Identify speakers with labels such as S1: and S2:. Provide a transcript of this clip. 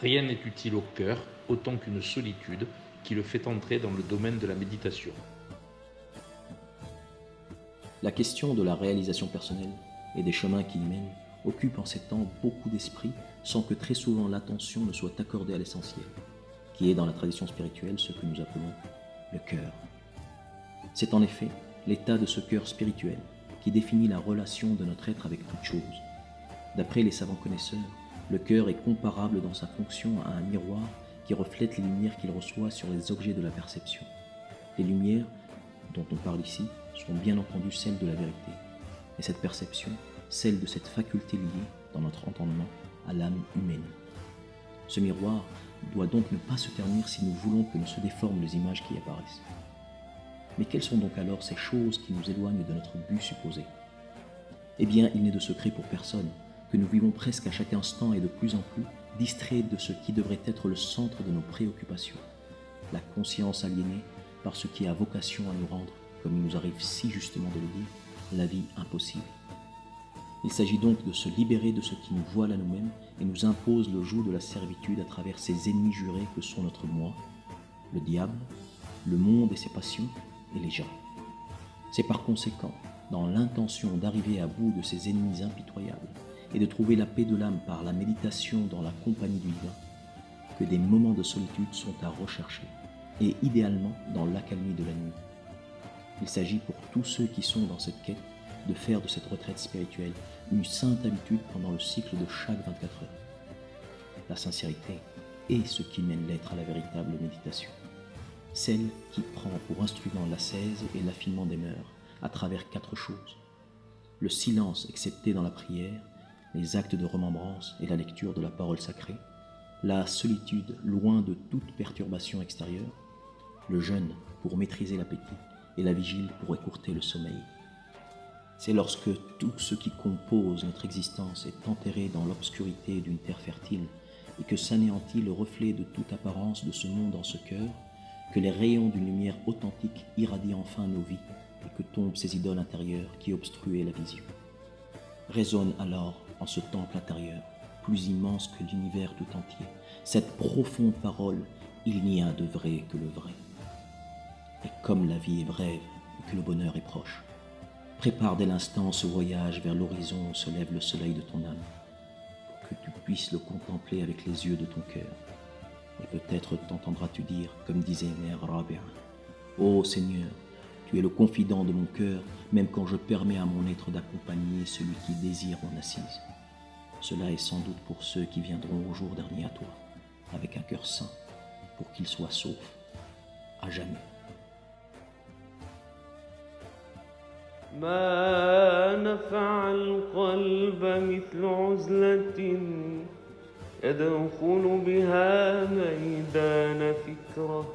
S1: Rien n'est utile au cœur autant qu'une solitude qui le fait entrer dans le domaine de la méditation.
S2: La question de la réalisation personnelle et des chemins qui y mènent occupe en ces temps beaucoup d'esprits sans que très souvent l'attention ne soit accordée à l'essentiel, qui est dans la tradition spirituelle ce que nous appelons le cœur. C'est en effet l'état de ce cœur spirituel qui définit la relation de notre être avec toute chose. D'après les savants connaisseurs, le cœur est comparable dans sa fonction à un miroir qui reflète les lumières qu'il reçoit sur les objets de la perception. Les lumières dont on parle ici sont bien entendu celles de la vérité, et cette perception, celle de cette faculté liée dans notre entendement à l'âme humaine. Ce miroir doit donc ne pas se ternir si nous voulons que ne se déforment les images qui y apparaissent. Mais quelles sont donc alors ces choses qui nous éloignent de notre but supposé ? Eh bien, il n'est de secret pour personne que nous vivons presque à chaque instant et de plus en plus distraits de ce qui devrait être le centre de nos préoccupations, la conscience aliénée par ce qui a vocation à nous rendre, comme il nous arrive si justement de le dire, la vie impossible. Il s'agit donc de se libérer de ce qui nous voile à nous-mêmes et nous impose le joug de la servitude à travers ces ennemis jurés que sont notre moi, le diable, le monde et ses passions, et les gens. C'est par conséquent dans l'intention d'arriver à bout de ces ennemis impitoyables et de trouver la paix de l'âme par la méditation dans la compagnie du divin que des moments de solitude sont à rechercher, et idéalement dans l'accalmie de la nuit. Il s'agit pour tous ceux qui sont dans cette quête de faire de cette retraite spirituelle une sainte habitude pendant le cycle de chaque 24 heures. La sincérité est ce qui mène l'être à la véritable méditation. Celle qui prend pour instrument l'ascèse et l'affinement des mœurs à travers 4 choses. Le silence excepté dans la prière, les actes de remembrance et la lecture de la parole sacrée, la solitude loin de toute perturbation extérieure, le jeûne pour maîtriser l'appétit et la vigile pour écourter le sommeil. C'est lorsque tout ce qui compose notre existence est enterré dans l'obscurité d'une terre fertile et que s'anéantit le reflet de toute apparence de ce monde en ce cœur, que les rayons d'une lumière authentique irradient enfin nos vies et que tombent ces idoles intérieures qui obstruaient la vision. Résonne alors en ce temple intérieur, plus immense que l'univers tout entier, cette profonde parole « Il n'y a de vrai que le vrai ». Et comme la vie est brève et que le bonheur est proche, prépare dès l'instant ce voyage vers l'horizon où se lève le soleil de ton âme, pour que tu puisses le contempler avec les yeux de ton cœur. Et peut-être t'entendras-tu dire, comme disait Mère Rabia, « Ô Seigneur, tu es le confident de mon cœur, même quand je permets à mon être d'accompagner celui qui désire mon assise. Cela est sans doute pour ceux qui viendront au jour dernier à toi, avec un cœur saint, pour qu'ils soient saufs à jamais. »
S3: ما نفع القلب مثل عزلة يدخل بها ميدان فكرة